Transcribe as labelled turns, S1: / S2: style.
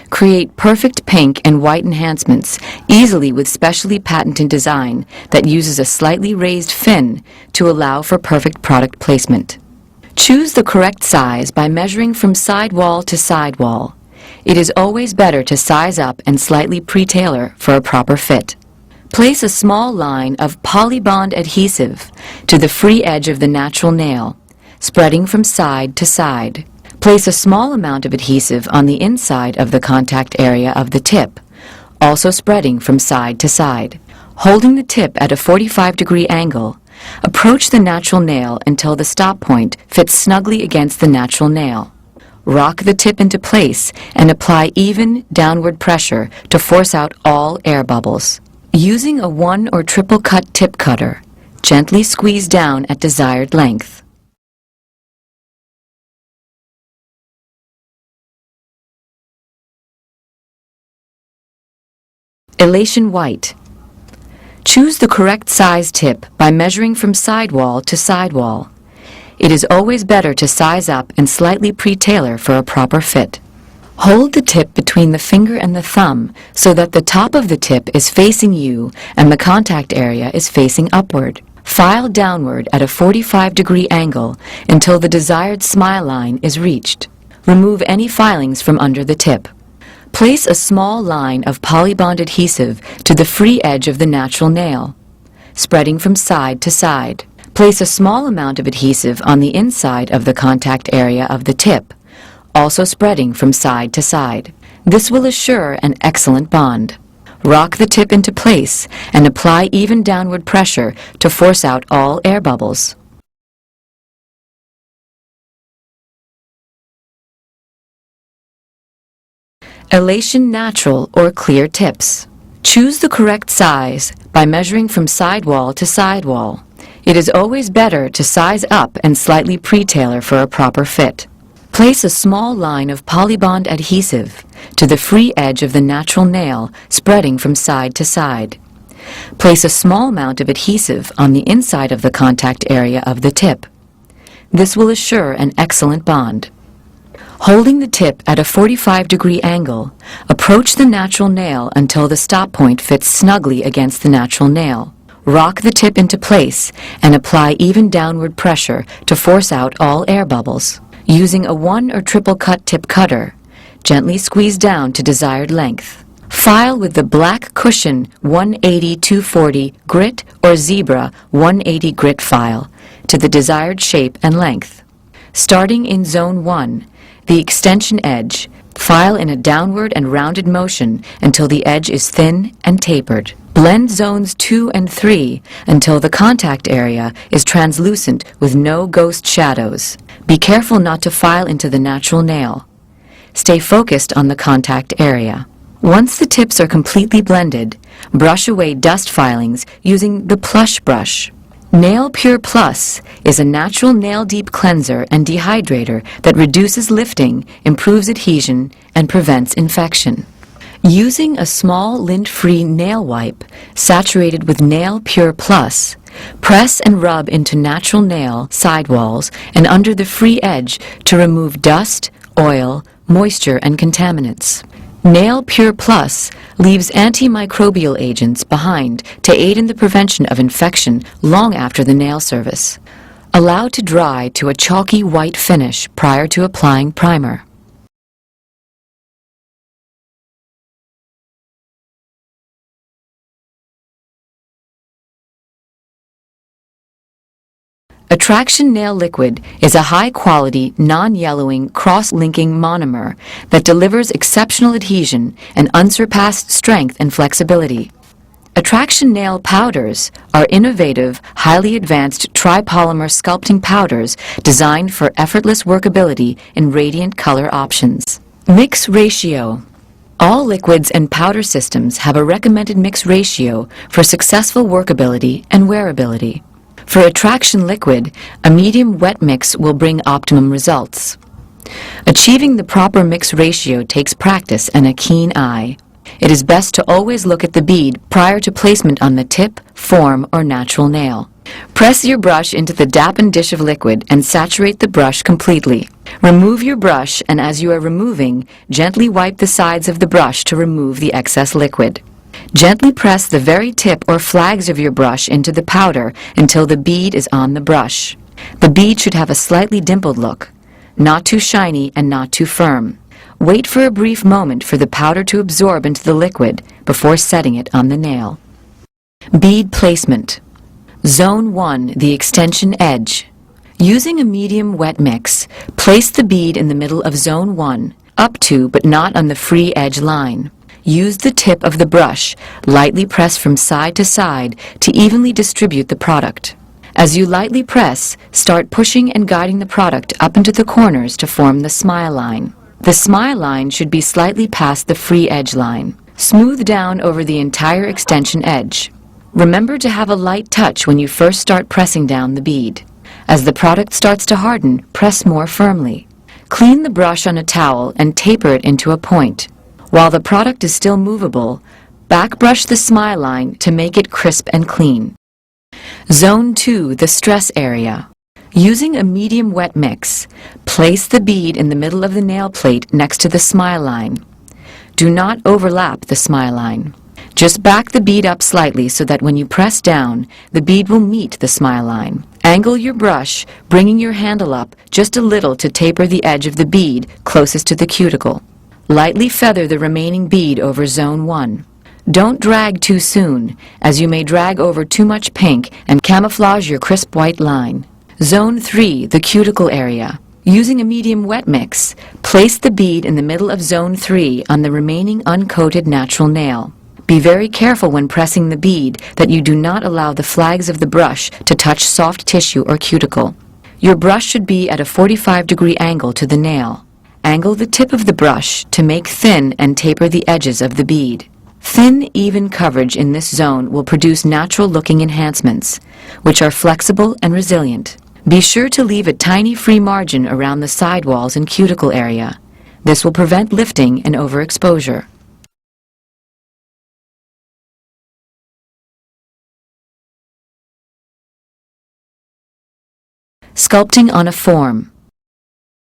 S1: Create perfect pink and white enhancements easily with specially patented design that uses a slightly raised fin to allow for perfect product placement. Choose the correct size by measuring from sidewall to sidewall. It is always better to size up and slightly pre-tailor for a proper fit. Place a small line of polybond adhesive to the free edge of the natural nail, spreading from side to side. Place a small amount of adhesive on the inside of the contact area of the tip, also spreading from side to side. Holding the tip at a 45-degree angle, approach the natural nail until the stop point fits snugly against the natural nail. Rock the tip into place and apply even downward pressure to force out all air bubbles. Using a 1 or triple cut tip cutter, gently squeeze down at desired length. Elation white. Choose the correct size tip by measuring from sidewall to sidewall. It is always better to size up and slightly pre-tailor for a proper fit. Hold the tip between the finger and the thumb so that the top of the tip is facing you and the contact area is facing upward. File downward at a 45-degree angle until the desired smile line is reached. Remove any filings from under the tip. Place a small line of polybond adhesive to the free edge of the natural nail, spreading from side to side. Place a small amount of adhesive on the inside of the contact area of the tip, also spreading from side to side. This will assure an excellent bond. Rock the tip into place and apply even downward pressure to force out all air bubbles. Elation natural or clear tips. Choose the correct size by measuring from sidewall to sidewall. It is always better to size up and slightly pre-tailor for a proper fit. Place a small line of polybond adhesive to the free edge of the natural nail, spreading from side to side. Place a small amount of adhesive on the inside of the contact area of the tip. This will assure an excellent bond. Holding the tip at a 45-degree angle, approach the natural nail until the stop point fits snugly against the natural nail. Rock the tip into place and apply even downward pressure to force out all air bubbles. Using a 1 or triple cut tip cutter, gently squeeze down to desired length. File with the black cushion 180-240 grit or zebra 180 grit file to the desired shape and length. Starting in zone 1, the extension edge, file in a downward and rounded motion until the edge is thin and tapered. Blend zones 2 and 3 until the contact area is translucent with no ghost shadows. Be careful not to file into the natural nail. Stay focused on the contact area. Once the tips are completely blended, brush away dust filings using the plush brush. Nail Pure Plus is a natural nail deep cleanser and dehydrator that reduces lifting, improves adhesion, and prevents infection. Using a small lint-free nail wipe saturated with Nail Pure Plus, press and rub into natural nail sidewalls and under the free edge to remove dust, oil, moisture, and contaminants. Nail Pure Plus leaves antimicrobial agents behind to aid in the prevention of infection long after the nail service. Allow to dry to a chalky white finish prior to applying primer. Attraction Nail Liquid is a high-quality, non-yellowing, cross-linking monomer that delivers exceptional adhesion and unsurpassed strength and flexibility. Attraction Nail Powders are innovative, highly advanced tripolymer sculpting powders designed for effortless workability in radiant color options. Mix ratio. All liquids and powder systems have a recommended mix ratio for successful workability and wearability. For Attraction Liquid, a medium wet mix will bring optimum results. Achieving the proper mix ratio takes practice and a keen eye. It is best to always look at the bead prior to placement on the tip, form, or natural nail. Press your brush into the dampened dish of liquid and saturate the brush completely. Remove your brush, and as you are removing, gently wipe the sides of the brush to remove the excess liquid. Gently press the very tip or flags of your brush into the powder until the bead is on the brush. The bead should have a slightly dimpled look, not too shiny and not too firm. Wait for a brief moment for the powder to absorb into the liquid before setting it on the nail. Bead placement. Zone 1, the extension edge. Using a medium wet mix, place the bead in the middle of Zone 1, up to but not on the free edge line. Use the tip of the brush, lightly press from side to side to evenly distribute the product. As you lightly press, start pushing and guiding the product up into the corners to form the smile line. The smile line should be slightly past the free edge line. Smooth down over the entire extension edge. Remember to have a light touch when you first start pressing down the bead. As the product starts to harden, press more firmly. Clean the brush on a towel and taper it into a point. While the product is still movable, back brush the smile line to make it crisp and clean. Zone 2, the stress area. Using a medium wet mix, place the bead in the middle of the nail plate next to the smile line. Do not overlap the smile line. Just back the bead up slightly so that when you press down, the bead will meet the smile line. Angle your brush, bringing your handle up just a little to taper the edge of the bead closest to the cuticle. Lightly feather the remaining bead over Zone 1. Don't drag too soon, as you may drag over too much pink and camouflage your crisp white line. Zone 3, the cuticle area. Using a medium wet mix, place the bead in the middle of Zone 3 on the remaining uncoated natural nail. Be very careful when pressing the bead that you do not allow the flags of the brush to touch soft tissue or cuticle. Your brush should be at a 45-degree angle to the nail. Angle the tip of the brush to make thin and taper the edges of the bead. Thin, even coverage in this zone will produce natural-looking enhancements, which are flexible and resilient. Be sure to leave a tiny free margin around the sidewalls and cuticle area. This will prevent lifting and overexposure. Sculpting on a form.